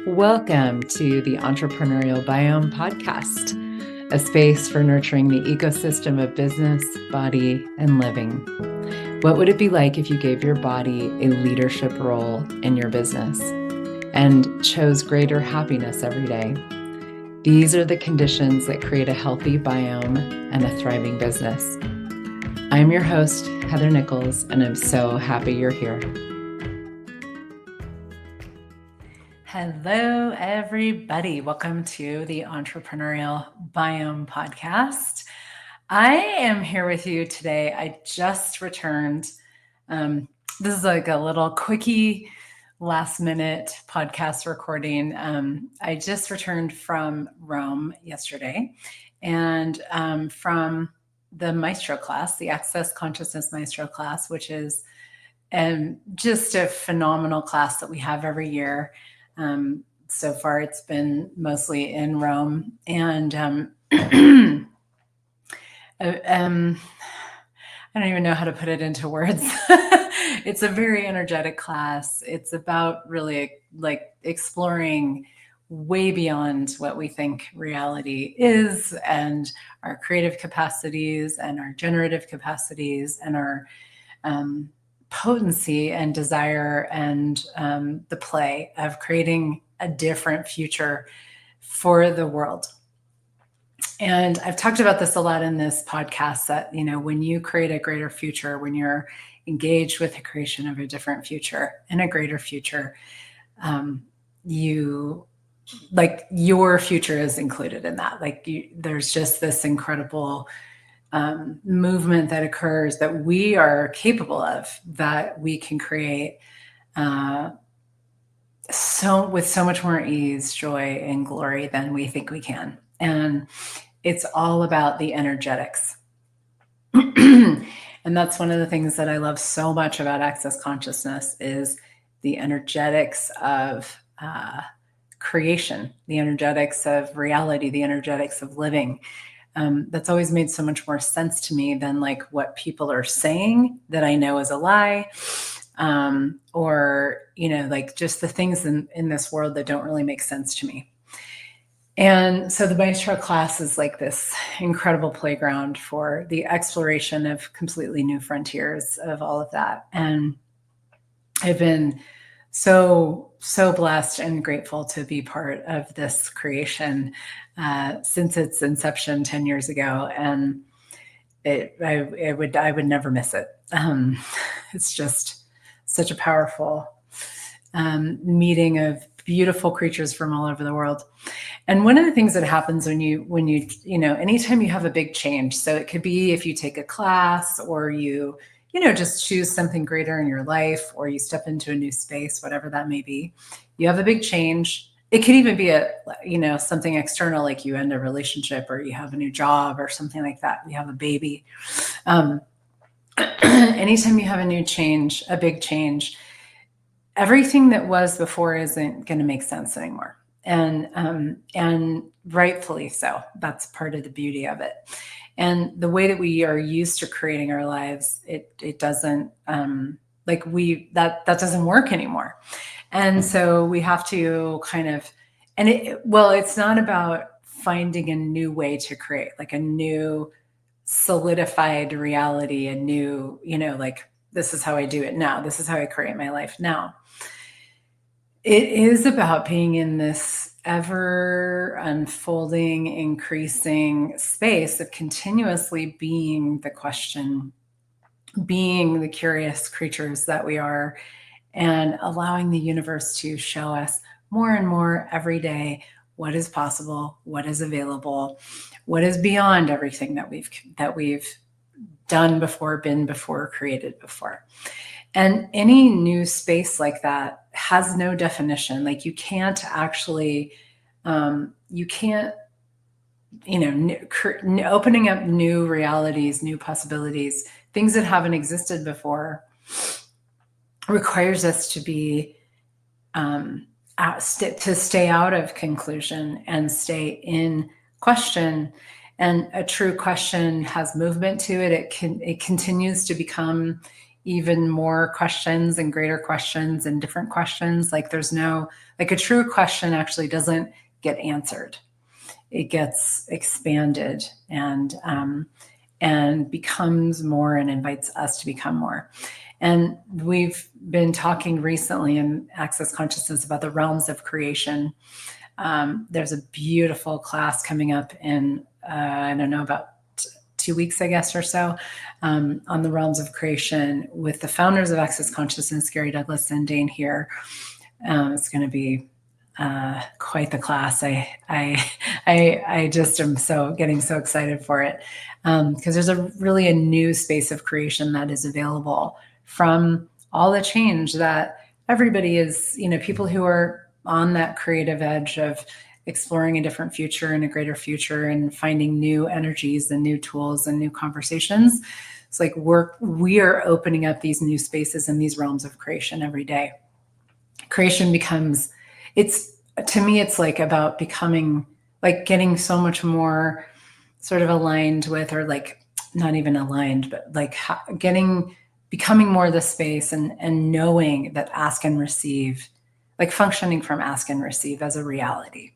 Welcome to the Entrepreneurial Biome podcast, a space for nurturing the ecosystem of business, body, and living. What would it be like if you gave your body a leadership role in your business and chose greater happiness every day? These are the conditions that create a healthy biome and a thriving business. I'm your host, Heather Nichols, and I'm so happy you're here. Hello, everybody. Welcome to the Entrepreneurial Biome podcast. I am here with you today. I just returned. This is like a little quickie last minute podcast recording. I just returned from Rome yesterday and from the Maestro class, the Access Consciousness Maestro class, which is just a phenomenal class that we have every year. So far, it's been mostly in Rome, and I don't even know how to put it into words. It's a very energetic class. It's about really like exploring way beyond what we think reality is, and our creative capacities, and our generative capacities, and our potency and desire, and the play of creating a different future for the world. And I've talked about this a lot in this podcast that, when you create a greater future, when you're engaged with the creation of a different future and a greater future, your future is included in that. There's just this incredible movement that occurs that we are capable of, that we can create with so much more ease, joy, and glory than we think we can. And it's all about the energetics. And that's one of the things that I love so much about Access Consciousness is the energetics of creation, the energetics of reality, the energetics of living. That's always made so much more sense to me than like what people are saying that I know is a lie, or just the things in this world that don't really make sense to me. And so the Maestro class is like this incredible playground for the exploration of completely new frontiers of all of that. And I've been so blessed and grateful to be part of this creation since its inception 10 years ago, and I would never miss it. It's just such a powerful meeting of beautiful creatures from all over the world. And one of the things that happens when you anytime you have a big change, so it could be if you take a class, or you just choose something greater in your life, or you step into a new space, whatever that may be, you have a big change. It could even be something external, like you end a relationship, or you have a new job, or something like that. You have a baby. Anytime you have a new change, a big change, everything that was before isn't going to make sense anymore. And rightfully so. That's part of the beauty of it. And the way that we are used to creating our lives, it doesn't that doesn't work anymore. And so we have to it's not about finding a new way to create, like a new solidified reality, a new, this is how I do it now. This is how I create my life now. It is about being in this ever unfolding, increasing space of continuously being the question, being the curious creatures that we are, and allowing the universe to show us more and more every day what is possible, what is available, what is beyond everything that we've done before, been before, created before. And any new space like that has no definition. Like you can't actually, opening up new realities, new possibilities, things that haven't existed before, requires us to be, to stay out of conclusion and stay in question. And a true question has movement to it. It continues to become even more questions and greater questions and different questions. Like there's no, like a true question actually doesn't get answered. It gets expanded and becomes more and invites us to become more. And we've been talking recently in Access Consciousness about the realms of creation. There's a beautiful class coming up in, I don't know, about 2 weeks, I guess, or so, on the realms of creation with the founders of Access Consciousness, Gary Douglas and Dane here. It's going to be quite the class. I just am getting so excited for it because there's really a new space of creation that is available from all the change that everybody is, people who are on that creative edge of exploring a different future and a greater future and finding new energies and new tools and new conversations. It's like we are opening up these new spaces in these realms of creation every day. Creation becomes, to me, it's like about becoming, like getting so much more sort of aligned with, or like not even aligned, but like becoming more the space and knowing that ask and receive, like functioning from ask and receive as a reality.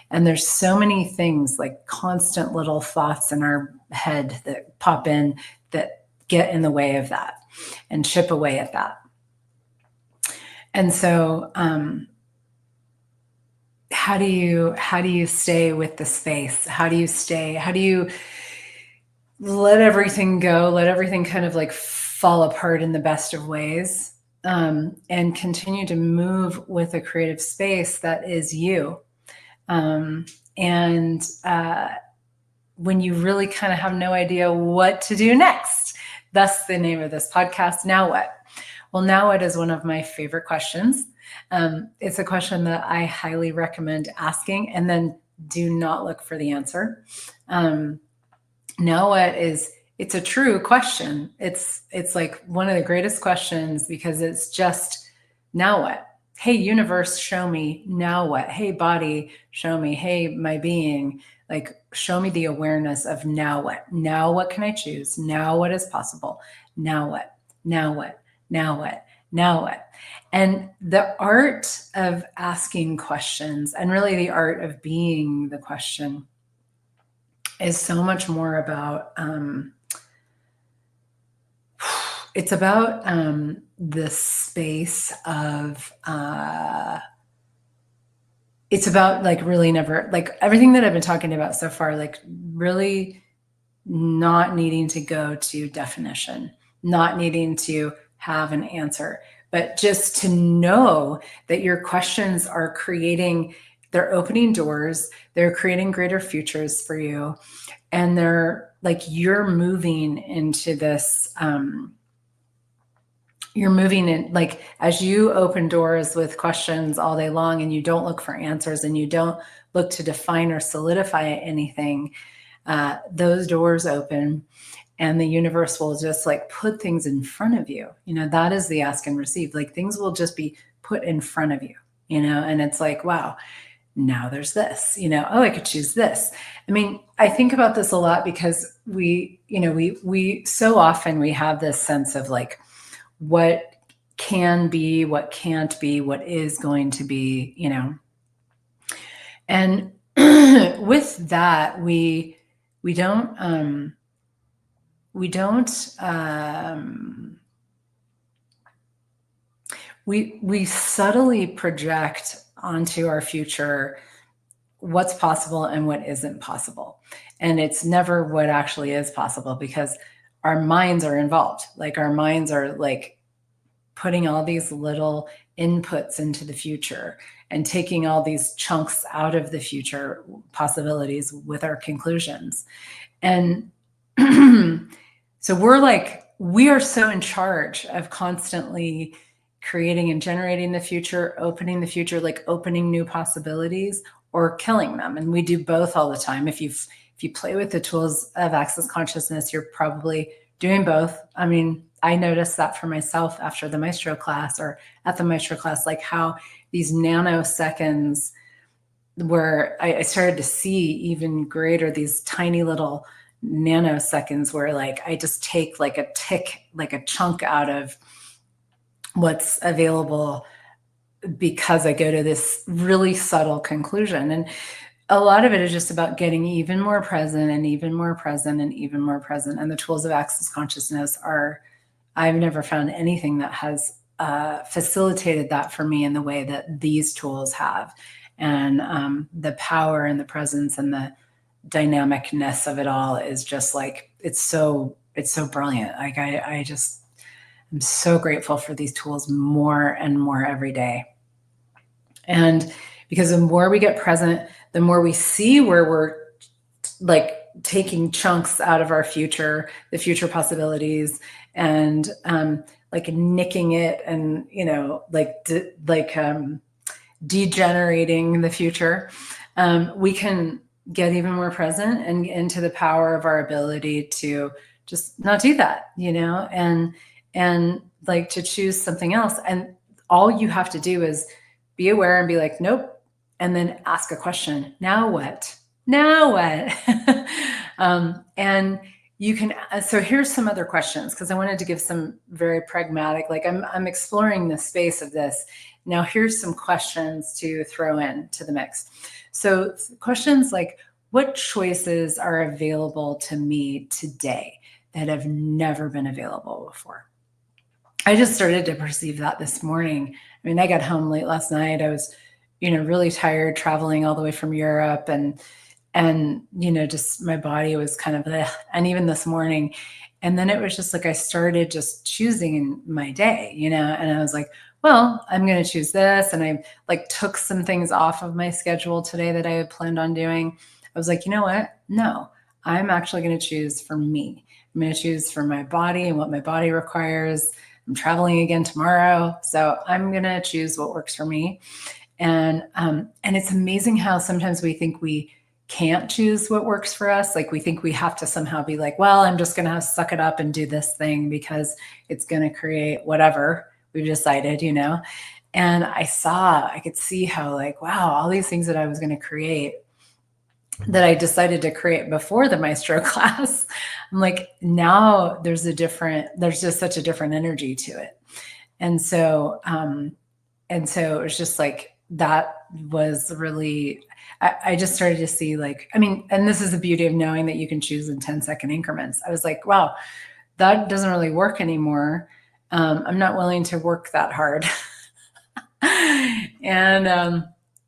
And there's so many things, like constant little thoughts in our head that pop in that get in the way of that and chip away at that. And so how do you stay with the space? How do you let everything go, let everything kind of like fall apart in the best of ways, and continue to move with a creative space that is you? When you really kind of have no idea what to do next, thus the name of this podcast, Now What? Well, now what is one of my favorite questions. It's a question that I highly recommend asking, and then do not look for the answer. Now what is, it's a true question. It's like one of the greatest questions because it's just, now what? Hey, universe, show me. Now what? Hey, body, show me. Hey, my being, like, show me the awareness of now what? Now what can I choose? Now what is possible? Now what? Now what? Now what? Now what? And the art of asking questions, and really the art of being the question, is so much more about, it's about the space of, it's about like really never, like everything that I've been talking about so far, like really not needing to go to definition, not needing to have an answer, but just to know that your questions are they're opening doors, they're creating greater futures for you. And they're like, you're moving into this, you're moving in, like, as you open doors with questions all day long and you don't look for answers and you don't look to define or solidify anything, those doors open and the universe will just like put things in front of you. That is the ask and receive. Like things will just be put in front of you, and it's like, wow, now there's this, oh, I could choose this. I mean, I think about this a lot because we so often we have this sense of like what can be, what can't be, what is going to be, and with that, we subtly project onto our future what's possible and what isn't possible. And it's never what actually is possible because our minds are involved. Like our minds are like putting all these little inputs into the future and taking all these chunks out of the future possibilities with our conclusions. And so we are so in charge of constantly creating and generating the future, opening the future, like opening new possibilities or killing them. And we do both all the time. If you play with the tools of Access Consciousness, you're probably doing both. I mean, I noticed that for myself after the Maestro class or at the Maestro class, like how these nanoseconds where I started to see even greater, these tiny little nanoseconds where like I just take like a tick, like a chunk out of what's available because I go to this really subtle conclusion. And a lot of it is just about getting even more present and even more present and even more present. And the tools of access consciousness are, I've never found anything that has facilitated that for me in the way that these tools have. And the power and the presence and the dynamicness of it all is just like, it's so brilliant. Like I just, I'm so grateful for these tools more and more every day. And because the more we get present, the more we see where we're like taking chunks out of our future, the future possibilities, and like nicking it, and degenerating the future, we can get even more present and into the power of our ability to just not do that, and like to choose something else. And all you have to do is be aware and be like, nope. And then ask a question. Now what? Now what? And you can, so here's some other questions, because I wanted to give some very pragmatic, like I'm exploring the space of this. Now here's some questions to throw in to the mix. So questions like, what choices are available to me today that have never been available before? I just started to perceive that this morning. I mean, I got home late last night. I was, really tired, traveling all the way from Europe, and just my body was kind of, and even this morning. And then it was just like, I started just choosing in my day, and I was like, well, I'm going to choose this. And I like took some things off of my schedule today that I had planned on doing. I was like, you know what? No, I'm actually going to choose for me. I'm going to choose for my body and what my body requires. I'm traveling again tomorrow, so I'm going to choose what works for me. And it's amazing how sometimes we think we can't choose what works for us. Like we think we have to somehow be like, well, I'm just going to suck it up and do this thing because it's going to create whatever we've decided, And I could see how like, wow, all these things that I was going to create, that I decided to create before the maestro class, I'm like, now there's just such a different energy to it. And so it was just like, that was really, I just started to see like, I mean, and this is the beauty of knowing that you can choose in 10-second increments. I was like, wow, that doesn't really work anymore. I'm not willing to work that hard. And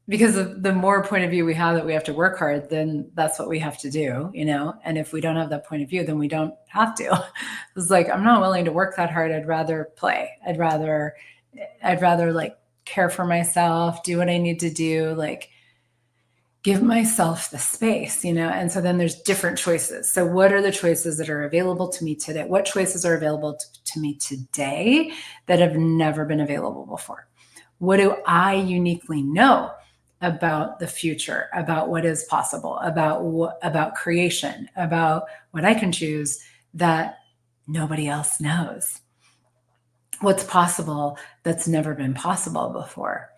because of the more point of view we have that we have to work hard, then that's what we have to do, and if we don't have that point of view, then we don't have to. It's like, I'm not willing to work that hard. I'd rather play. I'd rather like care for myself, do what I need to do, like give myself the space, and so then there's different choices. So what are the choices that are available to me today? What choices are available to me today that have never been available before? What do I uniquely know about the future, about what is possible, about creation, about what I can choose that nobody else knows? What's possible that's never been possible before?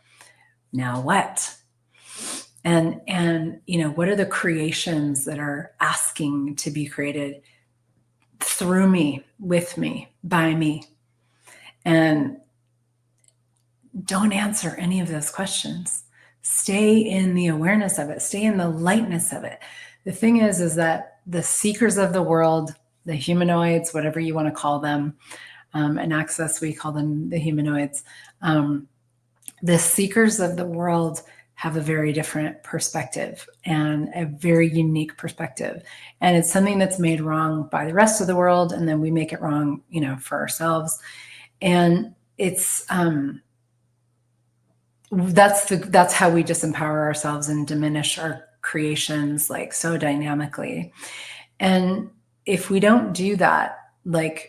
Now what? And what are the creations that are asking to be created through me, with me, by me? And don't answer any of those questions. Stay in the awareness of it. Stay in the lightness of it. The thing is that the seekers of the world, the humanoids, whatever you want to call them, in Access, we call them the humanoids. The seekers of the world have a very different perspective and a very unique perspective. And it's something that's made wrong by the rest of the world. And then we make it wrong, for ourselves. And it's, that's how we disempower ourselves and diminish our creations like so dynamically. And if we don't do that, like,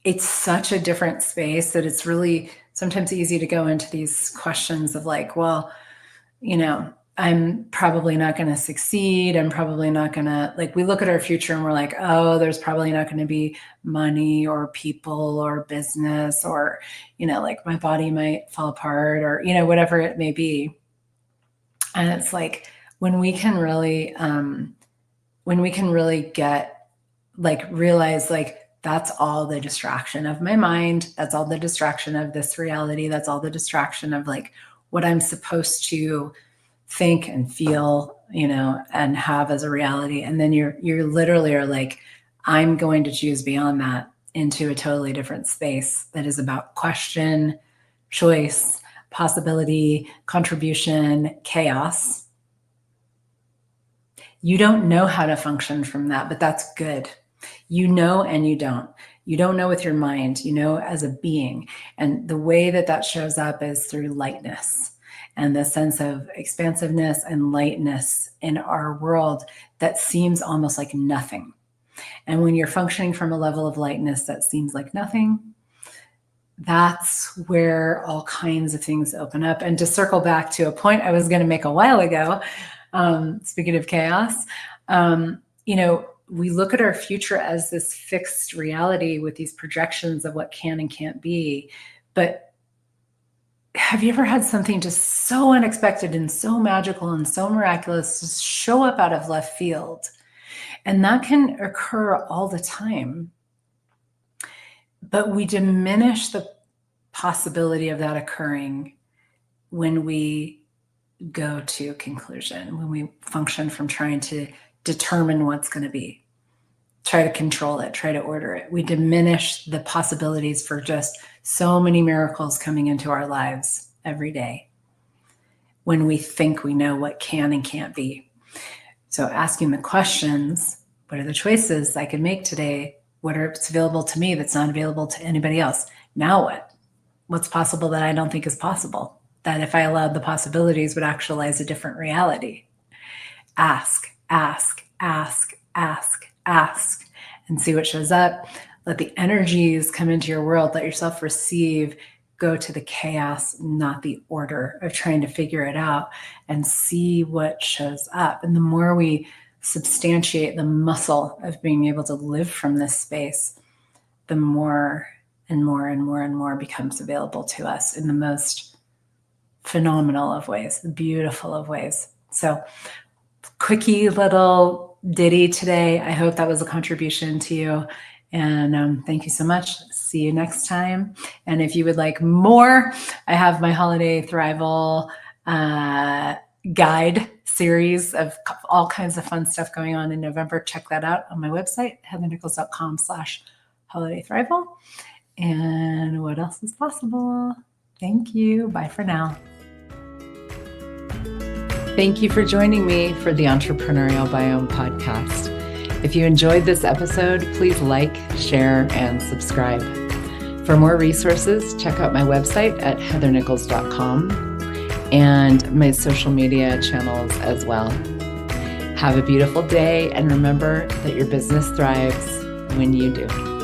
it's such a different space that it's really sometimes easy to go into these questions of like, well, I'm probably not going to succeed. I'm probably not going to, like, we look at our future and we're like, oh, there's probably not going to be money or people or business, or, like my body might fall apart, or, whatever it may be. And it's like, when we can really, when we can really realize that's all the distraction of my mind. That's all the distraction of this reality. That's all the distraction of what I'm supposed to think and feel, and have as a reality. And then you're literally are like, I'm going to choose beyond that into a totally different space that is about question, choice, possibility, contribution, chaos. You don't know how to function from that, but that's good. You know, and you don't. You don't know with your mind, as a being. And the way that shows up is through lightness and the sense of expansiveness and lightness in our world that seems almost like nothing. And when you're functioning from a level of lightness that seems like nothing, that's where all kinds of things open up. And to circle back to a point I was going to make a while ago, speaking of chaos, we look at our future as this fixed reality with these projections of what can and can't be. But have you ever had something just so unexpected and so magical and so miraculous just show up out of left field? And that can occur all the time. But we diminish the possibility of that occurring when we go to conclusion, when we function from trying to determine what's going to be, try to control it, try to order it. We diminish the possibilities for just so many miracles coming into our lives every day when we think we know what can and can't be. So asking the questions, what are the choices I can make today? What's available to me that's not available to anybody else? Now what? What's possible that I don't think is possible? That if I allowed the possibilities would actualize a different reality. Ask, ask, ask, ask, ask, and see what shows up. Let the energies come into your world. Let yourself receive. Go to the chaos, not the order of trying to figure it out, and see what shows up. And the more we substantiate the muscle of being able to live from this space, the more and more and more and more becomes available to us in the most phenomenal of ways, beautiful of ways. So quickie little ditty today. I hope that was a contribution to you. And thank you so much. See you next time. And if you would like more, I have my Holiday Thrival guide series of all kinds of fun stuff going on in November. Check that out on my website, heathernichols.com/holidaythrival. And what else is possible? Thank you. Bye for now. Thank you for joining me for the Entrepreneurial Biome podcast. If you enjoyed this episode, please like, share, and subscribe. For more resources, check out my website at heathernichols.com and my social media channels as well. Have a beautiful day, and remember that your business thrives when you do.